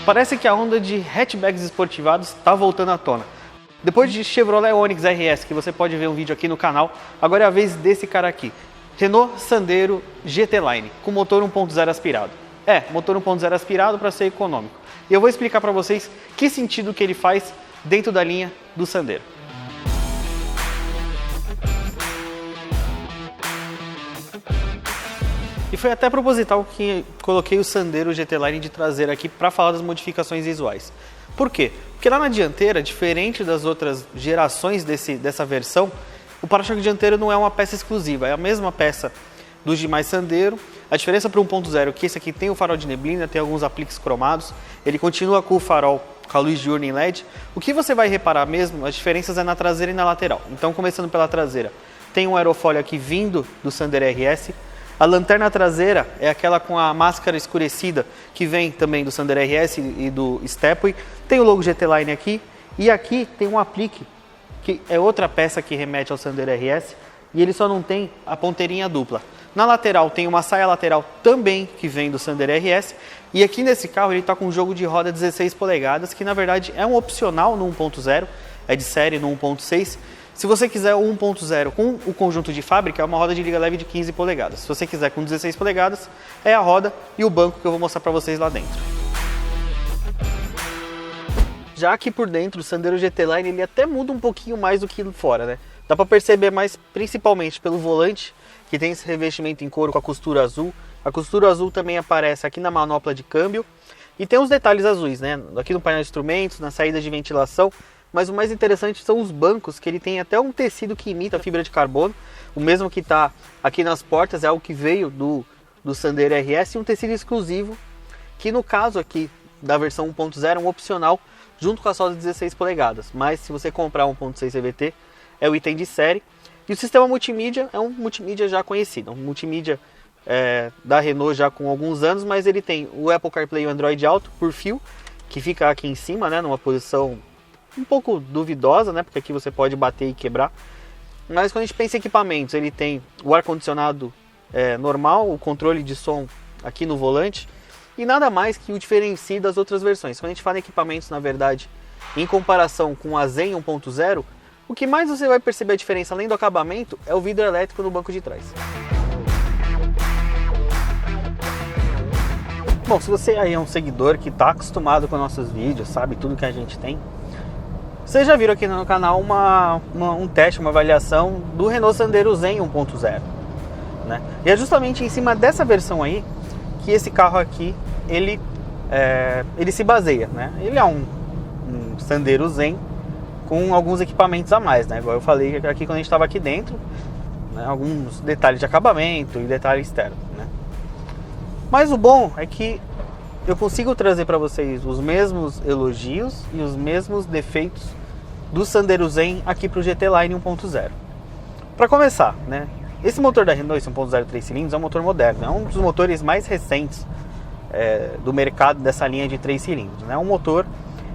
Parece que a onda de hatchbacks esportivados está voltando à tona. Depois de Chevrolet Onix RS, que você pode ver um vídeo aqui no canal, agora é a vez desse cara aqui. Renault Sandero GT Line, com motor 1.0 aspirado. Motor 1.0 aspirado para ser econômico. E eu vou explicar para vocês que sentido que ele faz dentro da linha do Sandero. E foi até proposital que coloquei o Sandero GT Line de traseira aqui para falar das modificações visuais. Por quê? Porque lá na dianteira, diferente das outras gerações dessa versão, o para-choque dianteiro não é uma peça exclusiva, é a mesma peça dos demais Sandero. A diferença para o 1.0 é que esse aqui tem o farol de neblina, tem alguns apliques cromados, ele continua com o farol com a luz diurna em LED. O que você vai reparar mesmo, as diferenças é na traseira e na lateral. Então, começando pela traseira, tem um aerofólio aqui vindo do Sandero RS. A lanterna traseira é aquela com a máscara escurecida que vem também do Sandero RS e do Stepway. Tem o logo GT Line aqui e aqui tem um aplique que é outra peça que remete ao Sandero RS e ele só não tem a ponteirinha dupla. Na lateral tem uma saia lateral também que vem do Sandero RS e aqui nesse carro ele está com um jogo de roda 16 polegadas que na verdade é um opcional no 1.0, é de série no 1.6. Se você quiser o 1.0 com o conjunto de fábrica, é uma roda de liga leve de 15 polegadas. Se você quiser com 16 polegadas, é a roda e o banco que eu vou mostrar para vocês lá dentro. Já aqui por dentro, o Sandero GT Line ele até muda um pouquinho mais do que fora, né? Dá para perceber mais principalmente pelo volante, que tem esse revestimento em couro com a costura azul. A costura azul também aparece aqui na manopla de câmbio. E tem os detalhes azuis, né? Aqui no painel de instrumentos, na saída de ventilação. Mas o mais interessante são os bancos, que ele tem até um tecido que imita a fibra de carbono. O mesmo que está aqui nas portas, é algo que veio do Sandero RS. E um tecido exclusivo, que no caso aqui da versão 1.0 é um opcional, junto com a solda de 16 polegadas. Mas se você comprar 1.6 CVT, é o item de série. E o sistema multimídia é um multimídia já conhecido. Um multimídia da Renault já com alguns anos, mas ele tem o Apple CarPlay e o Android Auto por fio, que fica aqui em cima, né, numa posição um pouco duvidosa, né? Porque aqui você pode bater e quebrar. Mas quando a gente pensa em equipamentos, ele tem o ar-condicionado normal, o controle de som aqui no volante e nada mais que o diferencie das outras versões. Quando a gente fala em equipamentos, na verdade, em comparação com a Zen 1.0, o que mais você vai perceber a diferença, além do acabamento, é o vidro elétrico no banco de trás. Bom, se você aí é um seguidor que está acostumado com nossos vídeos, sabe tudo que a gente tem, vocês já viram aqui no canal um teste, uma avaliação do Renault Sandero Zen 1.0, né? E é justamente em cima dessa versão aí que esse carro aqui ele se baseia, né? Ele é um Sandero Zen com alguns equipamentos a mais, né? Igual eu falei aqui quando a gente estava aqui dentro, né? Alguns detalhes de acabamento e detalhe externo, né? Mas o bom é que eu consigo trazer para vocês os mesmos elogios e os mesmos defeitos do Sandero Zen aqui para o GT Line 1.0. Para começar, né, esse motor da Renault, esse 1.0 3 cilindros, é um motor moderno, é um dos motores mais recentes do mercado dessa linha de 3 cilindros. É um motor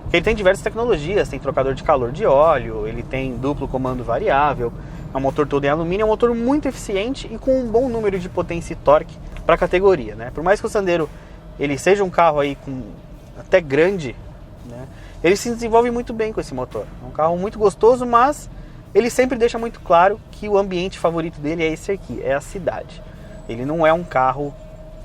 que ele tem diversas tecnologias, tem trocador de calor de óleo, ele tem duplo comando variável, é um motor todo em alumínio, é um motor muito eficiente e com um bom número de potência e torque para a categoria, né? Por mais que o Sandero ele seja um carro aí até grande, né, ele se desenvolve muito bem com esse motor. É um carro muito gostoso, mas ele sempre deixa muito claro que o ambiente favorito dele é esse aqui, é a cidade. Ele não é um carro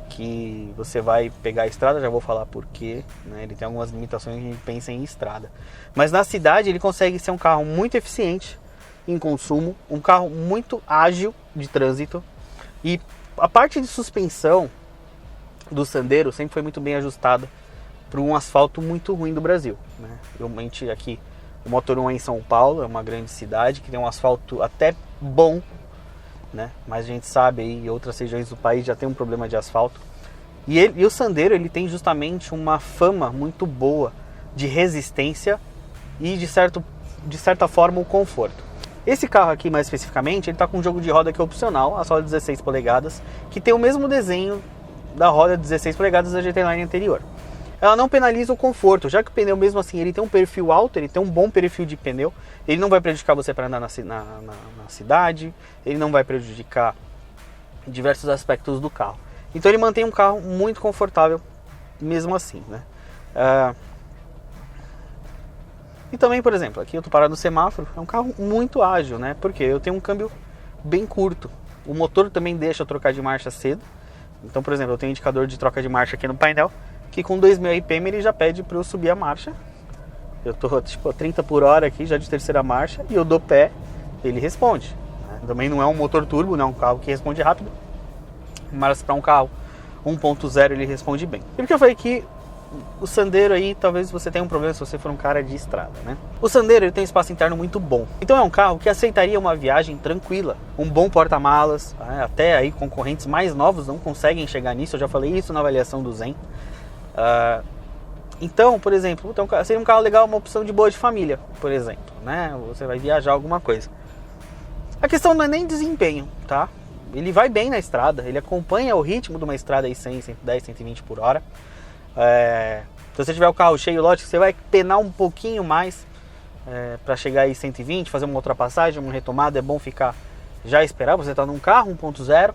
que você vai pegar a estrada, já vou falar porquê, né, ele tem algumas limitações que a gente pensa em estrada. Mas na cidade ele consegue ser um carro muito eficiente em consumo, um carro muito ágil de trânsito. E a parte de suspensão do Sandero sempre foi muito bem ajustada para um asfalto muito ruim do Brasil, né? Realmente aqui o Motor 1 é em São Paulo, é uma grande cidade que tem um asfalto até bom, né? Mas a gente sabe aí, em outras regiões do país já tem um problema de asfalto. E o Sandero ele tem justamente uma fama muito boa de resistência e de certa forma o conforto. Esse carro aqui mais especificamente, ele está com um jogo de roda que é opcional, a sola 16 polegadas, que tem o mesmo desenho da roda 16 polegadas da GT Line anterior. Ela não penaliza o conforto, já que o pneu mesmo assim ele tem um perfil alto, ele tem um bom perfil de pneu, ele não vai prejudicar você para andar na cidade, ele não vai prejudicar diversos aspectos do carro. Então ele mantém um carro muito confortável mesmo assim, né? E também, por exemplo, aqui eu tô parado no semáforo, é um carro muito ágil, né? Porque eu tenho um câmbio bem curto. O motor também deixa eu trocar de marcha cedo. Então, por exemplo, eu tenho um indicador de troca de marcha aqui no painel, que com 2000 RPM ele já pede para eu subir a marcha. Eu tô tipo 30 por hora aqui, já de terceira marcha, e eu dou pé, ele responde, né? Também não é um motor turbo, não é um carro que responde rápido, mas para um carro 1.0 ele responde bem. E porque eu falei que o Sandero aí, talvez você tenha um problema se você for um cara de estrada, né? O Sandero ele tem um espaço interno muito bom. Então é um carro que aceitaria uma viagem tranquila. Um bom porta-malas, né? Até aí concorrentes mais novos não conseguem chegar nisso. Eu já falei isso na avaliação do Zen. Então, por exemplo, seria um carro legal, uma opção de boa de família, por exemplo, né? Você vai viajar alguma coisa. A questão não é nem desempenho, tá? Ele vai bem na estrada, ele acompanha o ritmo de uma estrada aí 100, 110, 120 por hora. Se você tiver o carro cheio, lógico, você vai penar um pouquinho mais para chegar aí 120, fazer uma ultrapassagem, uma retomada. É bom ficar já esperar. Você está num carro 1.0,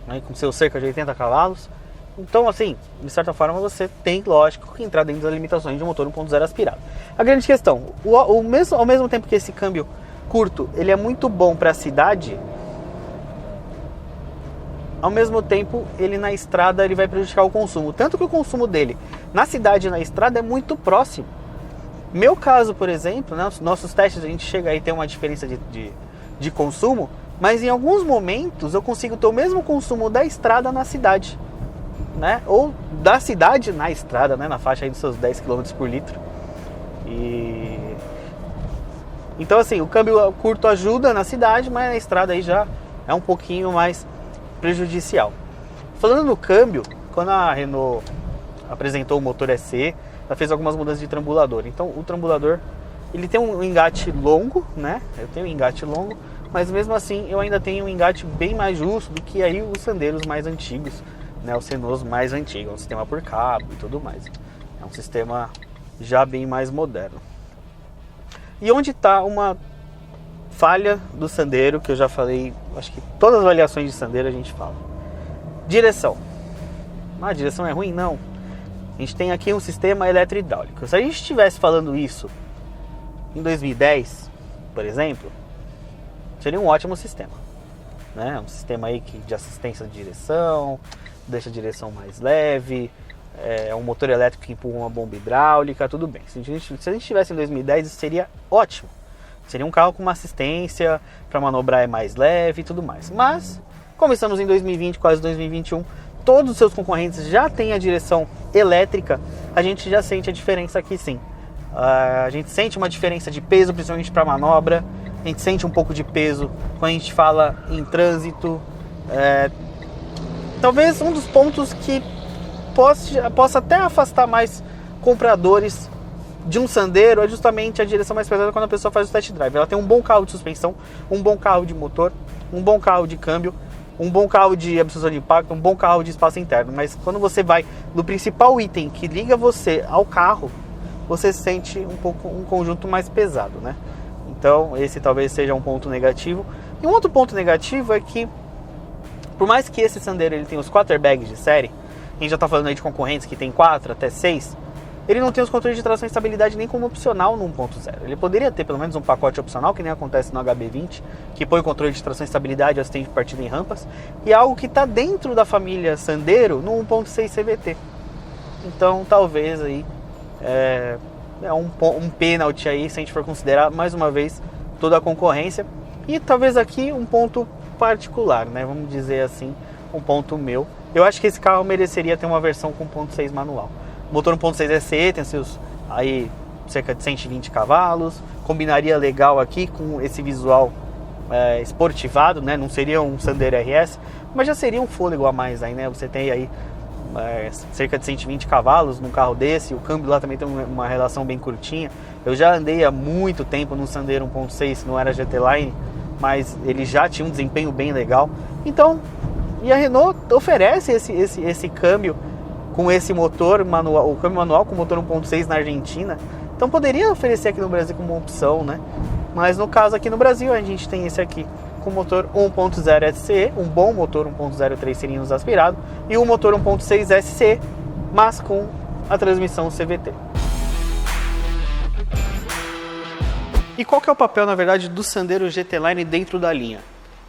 né, com seu cerca de 80 cavalos. Então, assim, de certa forma você tem, lógico, que entrar dentro das limitações de um motor 1.0 aspirado. A grande questão, ao mesmo tempo que esse câmbio curto ele é muito bom para a cidade, ao mesmo tempo, ele na estrada ele vai prejudicar o consumo. Tanto que o consumo dele na cidade e na estrada é muito próximo. Meu caso, por exemplo, né, nossos testes a gente chega aí a ter uma diferença de consumo, mas em alguns momentos eu consigo ter o mesmo consumo da estrada na cidade, né? Ou da cidade na estrada, né? Na faixa aí dos seus 10 km por litro. Então assim, o câmbio curto ajuda na cidade, mas na estrada aí já é um pouquinho mais prejudicial. Falando no câmbio, quando a Renault apresentou o motor SE, ela fez algumas mudanças de trambulador. Então o trambulador ele tem um engate longo, né? Eu tenho um engate longo, mas mesmo assim eu ainda tenho um engate bem mais justo do que aí os Sanderos mais antigos, né? Os Renaults mais antigos, um sistema por cabo e tudo mais. É um sistema já bem mais moderno. E onde está uma falha do Sandero, que eu já falei, acho que todas as avaliações de Sandero a gente fala. Direção. A direção é ruim? Não. A gente tem aqui um sistema eletrohidráulico. Se a gente estivesse falando isso em 2010, por exemplo, seria um ótimo sistema, né? Um sistema aí de assistência de direção, deixa a direção mais leve, um motor elétrico que empurra uma bomba hidráulica, tudo bem. Se a gente estivesse em 2010, isso seria ótimo. Seria um carro com uma assistência para manobrar mais leve e tudo mais. Mas, como estamos em 2020, quase 2021, todos os seus concorrentes já têm a direção elétrica, a gente já sente a diferença aqui sim. A gente sente uma diferença de peso, principalmente para manobra. A gente sente um pouco de peso quando a gente fala em trânsito. Talvez um dos pontos que possa até afastar mais compradores de um Sandero é justamente a direção mais pesada quando a pessoa faz o test drive. Ela tem um bom carro de suspensão, um bom carro de motor, um bom carro de câmbio, um bom carro de absorção de impacto, um bom carro de espaço interno. Mas quando você vai no principal item que liga você ao carro, você sente um conjunto mais pesado, né? Então esse talvez seja um ponto negativo. E um outro ponto negativo é que, por mais que esse Sandero ele tenha os 4 airbags de série, a gente já está falando aí de concorrentes que tem 4 até 6, ele não tem os controles de tração e estabilidade nem como opcional no 1.0. Ele poderia ter pelo menos um pacote opcional, que nem acontece no HB20, que põe o controle de tração e estabilidade e assistente de partida em rampas, e é algo que está dentro da família Sandero no 1.6 CVT. Então talvez aí um pênalti aí, se a gente for considerar mais uma vez toda a concorrência. E talvez aqui um ponto particular, né? Vamos dizer assim, um ponto meu. Eu acho que esse carro mereceria ter uma versão com 1.6 manual. O motor 1.6 SE tem seus aí cerca de 120 cavalos, combinaria legal aqui com esse visual esportivado, né? Não seria um Sandero RS, mas já seria um fôlego a mais aí, né? Você tem aí cerca de 120 cavalos num carro desse, o câmbio lá também tem uma relação bem curtinha. Eu já andei há muito tempo num Sandero 1.6, não era GT Line, mas ele já tinha um desempenho bem legal. Então, e a Renault oferece esse câmbio com esse motor manual, o câmbio manual com motor 1.6 na Argentina. Então poderia oferecer aqui no Brasil como uma opção, né? Mas no caso aqui no Brasil a gente tem esse aqui com motor 1.0 SCE, um bom motor 1.0 3 cilindros aspirado, e um motor 1.6 SCE, mas com a transmissão CVT. E qual que é o papel, na verdade, do Sandero GT Line dentro da linha?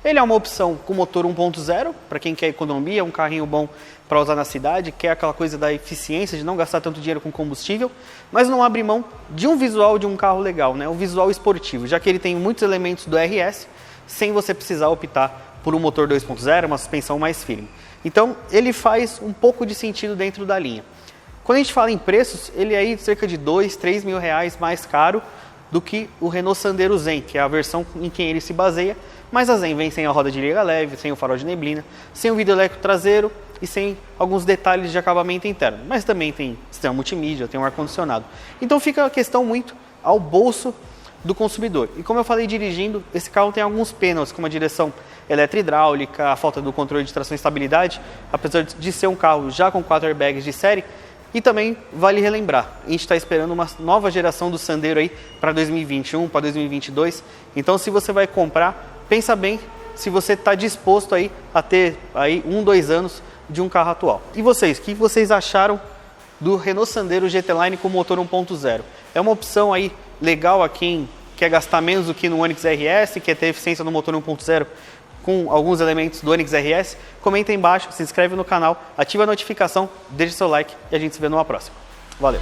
Ele é uma opção com motor 1.0, para quem quer economia, um carrinho bom para usar na cidade, quer aquela coisa da eficiência, de não gastar tanto dinheiro com combustível, mas não abre mão de um visual de um carro legal, né? Um visual esportivo, já que ele tem muitos elementos do RS, sem você precisar optar por um motor 2.0, uma suspensão mais firme. Então, ele faz um pouco de sentido dentro da linha. Quando a gente fala em preços, ele é aí cerca de 2, 3 mil reais mais caro do que o Renault Sandero Zen, que é a versão em que ele se baseia, mas a Zen vem sem a roda de liga leve, sem o farol de neblina, sem o vidro elétrico traseiro e sem alguns detalhes de acabamento interno. Mas também tem sistema multimídia, tem um ar-condicionado. Então fica a questão muito ao bolso do consumidor. E como eu falei dirigindo, esse carro tem alguns pênaltis, como a direção eletro-hidráulica, a falta do controle de tração e estabilidade, apesar de ser um carro já com 4 airbags de série. E também vale relembrar, a gente está esperando uma nova geração do Sandero aí para 2021, para 2022. Então, se você vai comprar, pensa bem se você está disposto aí a ter aí 2 anos de um carro atual. E vocês, o que vocês acharam do Renault Sandero GT Line com motor 1.0? É uma opção aí legal a quem quer gastar menos do que no Onix RS, quer ter eficiência no motor 1.0 com alguns elementos do Onix RS? Comenta aí embaixo, se inscreve no canal, ativa a notificação, deixa seu like e a gente se vê numa próxima. Valeu!